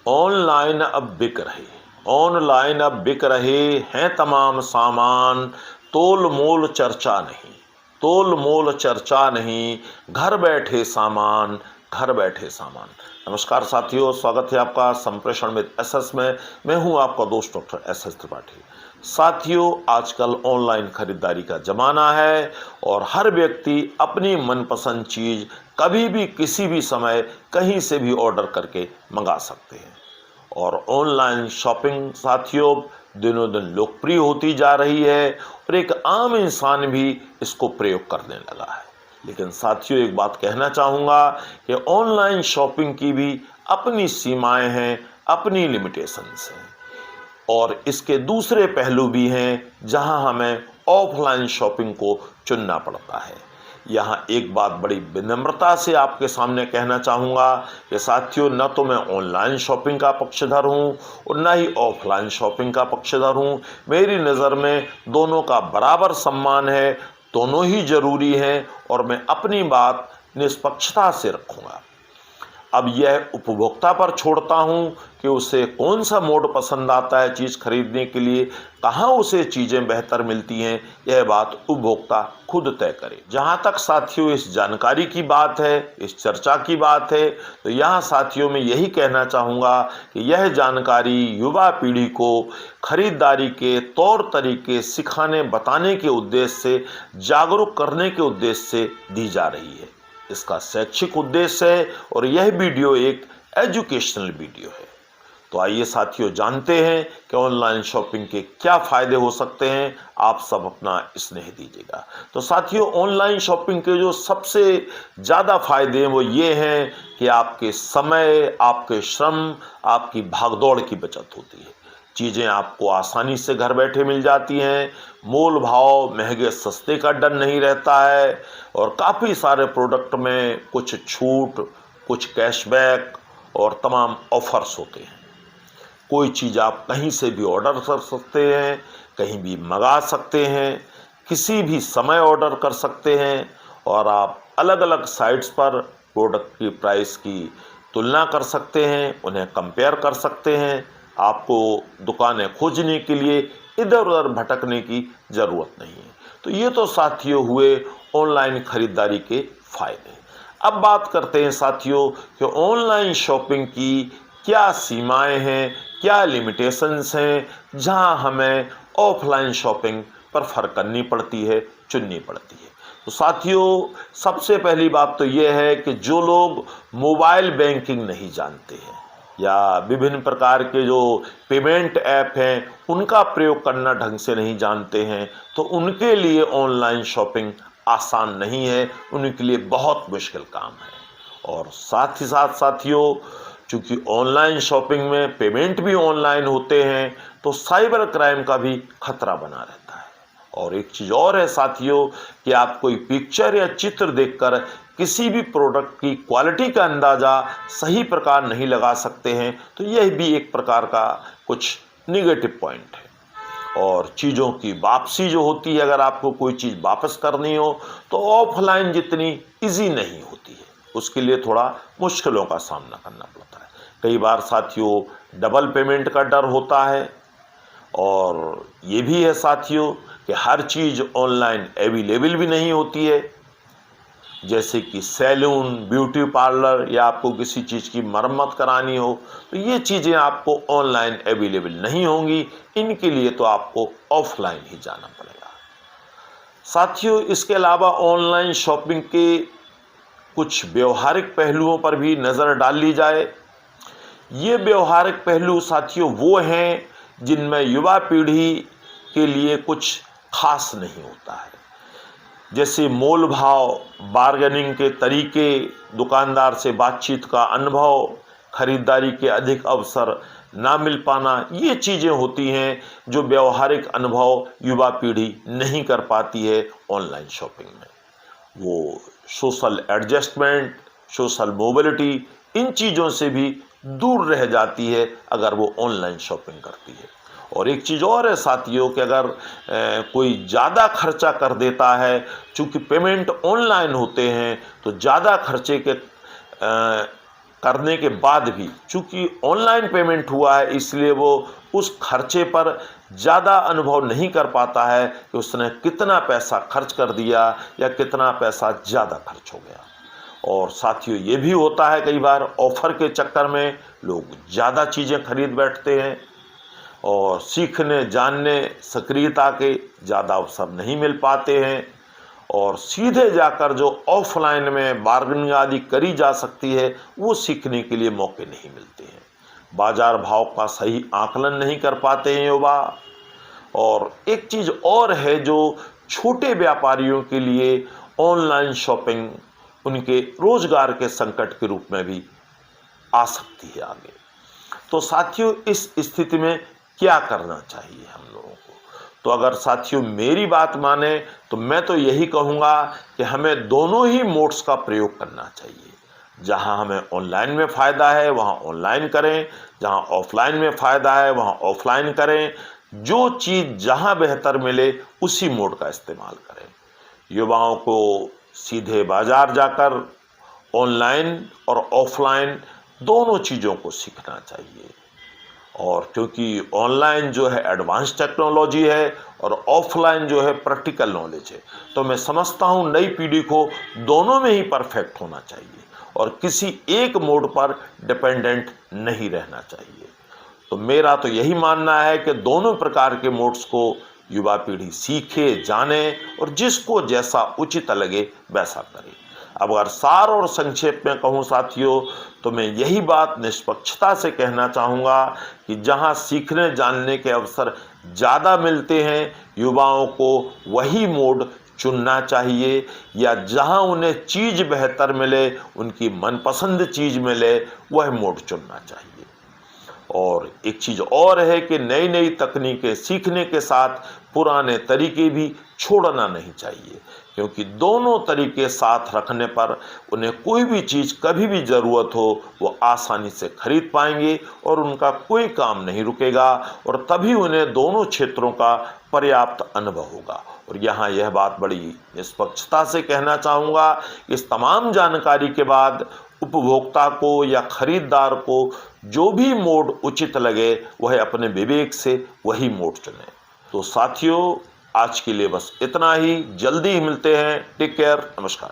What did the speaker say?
Online अब बिक रहे हैं तमाम सामान, तोल मोल चर्चा नहीं, घर बैठे सामान। नमस्कार साथियों, स्वागत है आपका संप्रेषण में एसएस में। मैं हूं आपका दोस्त डॉक्टर एसएस त्रिपाठी। साथियों, आजकल ऑनलाइन खरीदारी का जमाना है और हर व्यक्ति अपनी मनपसंद चीज कभी भी किसी भी समय कहीं से भी ऑर्डर करके मंगा सकते हैं। और ऑनलाइन शॉपिंग साथियों दिनों दिन लोकप्रिय होती जा रही है और एक आम इंसान भी इसको प्रयोग करने लगा है। लेकिन साथियों, एक बात कहना चाहूँगा कि ऑनलाइन शॉपिंग की भी अपनी सीमाएं हैं, अपनी लिमिटेशंस हैं और इसके दूसरे पहलू भी हैं जहां हमें ऑफलाइन शॉपिंग को चुनना पड़ता है। यहाँ एक बात बड़ी विनम्रता से आपके सामने कहना चाहूँगा कि साथियों, न तो मैं ऑनलाइन शॉपिंग का पक्षधर हूँ और न ही ऑफलाइन शॉपिंग का पक्षधर हूँ। मेरी नज़र में दोनों का बराबर सम्मान है, दोनों ही जरूरी हैं और मैं अपनी बात निष्पक्षता से रखूँगा। अब यह उपभोक्ता पर छोड़ता हूं कि उसे कौन सा मोड पसंद आता है चीज़ खरीदने के लिए, कहां उसे चीज़ें बेहतर मिलती हैं, यह बात उपभोक्ता खुद तय करे। जहां तक साथियों इस जानकारी की बात है, इस चर्चा की बात है, तो यहाँ साथियों मैं यही कहना चाहूँगा कि यह जानकारी युवा पीढ़ी को खरीदारी के तौर तरीके सिखाने बताने के उद्देश्य से, जागरूक करने के उद्देश्य से दी जा रही है। इसका शैक्षिक उद्देश्य है और यह वीडियो एक एजुकेशनल वीडियो है। तो आइए साथियों, जानते हैं कि ऑनलाइन शॉपिंग के क्या फायदे हो सकते हैं। आप सब अपना स्नेह दीजिएगा। तो साथियों, ऑनलाइन शॉपिंग के जो सबसे ज़्यादा फायदे हैं वो ये हैं कि आपके समय, आपके श्रम, आपकी भागदौड़ की बचत होती है। चीज़ें आपको आसानी से घर बैठे मिल जाती हैं, मोल भाव महंगे सस्ते का डर नहीं रहता है और काफ़ी सारे प्रोडक्ट में कुछ छूट, कुछ कैशबैक और तमाम ऑफर्स होते हैं। कोई चीज़ आप कहीं से भी ऑर्डर कर सकते हैं, कहीं भी मंगा सकते हैं, किसी भी समय ऑर्डर कर सकते हैं और आप अलग अलग साइट्स पर प्रोडक्ट की प्राइस की तुलना कर सकते हैं, उन्हें कंपेयर कर सकते हैं। आपको दुकानें खोजने के लिए इधर उधर भटकने की ज़रूरत नहीं है। तो ये तो साथियों हुए ऑनलाइन खरीदारी के फायदे। अब बात करते हैं साथियों कि ऑनलाइन शॉपिंग की क्या सीमाएं हैं, क्या लिमिटेशंस हैं, जहां हमें ऑफलाइन शॉपिंग पर फर्क करनी पड़ती है, चुननी पड़ती है। तो साथियों, सबसे पहली बात तो ये है कि जो लोग मोबाइल बैंकिंग नहीं जानते हैं या विभिन्न प्रकार के जो पेमेंट ऐप हैं उनका प्रयोग करना ढंग से नहीं जानते हैं, तो उनके लिए ऑनलाइन शॉपिंग आसान नहीं है, उनके लिए बहुत मुश्किल काम है। और साथ ही साथ साथियों, चूँकि ऑनलाइन शॉपिंग में पेमेंट भी ऑनलाइन होते हैं, तो साइबर क्राइम का भी खतरा बना रहता है। और एक चीज़ और है साथियों कि आप कोई पिक्चर या चित्र देखकर किसी भी प्रोडक्ट की क्वालिटी का अंदाज़ा सही प्रकार नहीं लगा सकते हैं, तो यह भी एक प्रकार का कुछ निगेटिव पॉइंट है। और चीज़ों की वापसी जो होती है, अगर आपको कोई चीज़ वापस करनी हो तो ऑफलाइन जितनी इजी नहीं होती है, उसके लिए थोड़ा मुश्किलों का सामना करना पड़ता है। कई बार साथियों डबल पेमेंट का डर होता है और ये भी है साथियों कि हर चीज़ ऑनलाइन अवेलेबल भी नहीं होती है, जैसे कि सैलून, ब्यूटी पार्लर या आपको किसी चीज़ की मरम्मत करानी हो, तो ये चीज़ें आपको ऑनलाइन अवेलेबल नहीं होंगी। इनके लिए तो आपको ऑफलाइन ही जाना पड़ेगा। साथियों, इसके अलावा ऑनलाइन शॉपिंग के कुछ व्यवहारिक पहलुओं पर भी नज़र डाल ली जाए। ये व्यवहारिक पहलू साथियों वो हैं जिनमें युवा पीढ़ी के लिए कुछ खास नहीं होता है, जैसे मोल भाव, बार्गेनिंग के तरीके, दुकानदार से बातचीत का अनुभव, खरीदारी के अधिक अवसर ना मिल पाना। ये चीज़ें होती हैं जो व्यवहारिक अनुभव युवा पीढ़ी नहीं कर पाती है ऑनलाइन शॉपिंग में। वो सोशल एडजस्टमेंट, सोशल मोबिलिटी, इन चीज़ों से भी दूर रह जाती है अगर वो ऑनलाइन शॉपिंग करती है। और एक चीज़ और है साथियों कि अगर कोई ज़्यादा खर्चा कर देता है, चूँकि पेमेंट ऑनलाइन होते हैं, तो ज़्यादा खर्चे के करने के बाद भी चूंकि ऑनलाइन पेमेंट हुआ है, इसलिए वो उस खर्चे पर ज़्यादा अनुभव नहीं कर पाता है कि उसने कितना पैसा खर्च कर दिया या कितना पैसा ज़्यादा खर्च हो गया। और साथियों, ये भी होता है कई बार ऑफर के चक्कर में लोग ज़्यादा चीज़ें खरीद बैठते हैं और सीखने जानने सक्रियता के ज़्यादा अवसर नहीं मिल पाते हैं, और सीधे जाकर जो ऑफलाइन में बार्गेनिंग आदि करी जा सकती है वो सीखने के लिए मौके नहीं मिलते हैं। बाजार भाव का सही आकलन नहीं कर पाते हैं युवा। और एक चीज़ और है जो छोटे व्यापारियों के लिए ऑनलाइन शॉपिंग उनके रोजगार के संकट के रूप में भी आ सकती है आगे। तो साथियों, इस स्थिति में क्या करना चाहिए हम लोगों को? तो अगर साथियों मेरी बात माने तो मैं तो यही कहूँगा कि हमें दोनों ही मोड्स का प्रयोग करना चाहिए। जहाँ हमें ऑनलाइन में फ़ायदा है वहाँ ऑनलाइन करें, जहाँ ऑफलाइन में फ़ायदा है वहाँ ऑफलाइन करें। जो चीज़ जहाँ बेहतर मिले उसी मोड का इस्तेमाल करें। युवाओं को सीधे बाजार जाकर ऑनलाइन और ऑफलाइन दोनों चीज़ों को सीखना चाहिए। और क्योंकि ऑनलाइन जो है एडवांस टेक्नोलॉजी है और ऑफलाइन जो है प्रैक्टिकल नॉलेज है, तो मैं समझता हूँ नई पीढ़ी को दोनों में ही परफेक्ट होना चाहिए और किसी एक मोड पर डिपेंडेंट नहीं रहना चाहिए। तो मेरा तो यही मानना है कि दोनों प्रकार के मोड्स को युवा पीढ़ी सीखे, जाने और जिसको जैसा उचित लगे वैसा करे। अब अगर सार और संक्षेप में कहूँ साथियों, तो मैं यही बात निष्पक्षता से कहना चाहूँगा कि जहाँ सीखने जानने के अवसर ज़्यादा मिलते हैं, युवाओं को वही मोड चुनना चाहिए, या जहाँ उन्हें चीज़ बेहतर मिले, उनकी मनपसंद चीज़ मिले, वह मोड चुनना चाहिए। और एक चीज़ और है कि नई नई तकनीकें सीखने के साथ पुराने तरीके भी छोड़ना नहीं चाहिए, क्योंकि दोनों तरीके साथ रखने पर उन्हें कोई भी चीज़ कभी भी ज़रूरत हो वो आसानी से खरीद पाएंगे और उनका कोई काम नहीं रुकेगा, और तभी उन्हें दोनों क्षेत्रों का पर्याप्त अनुभव होगा। और यहाँ यह बात बड़ी निष्पक्षता से कहना चाहूँगा, इस तमाम जानकारी के बाद उपभोक्ता को या खरीदार को जो भी मोड उचित लगे वह अपने विवेक से वही मोड चुने। तो साथियों, आज के लिए बस इतना ही। जल्दी ही मिलते हैं। Take care. नमस्कार।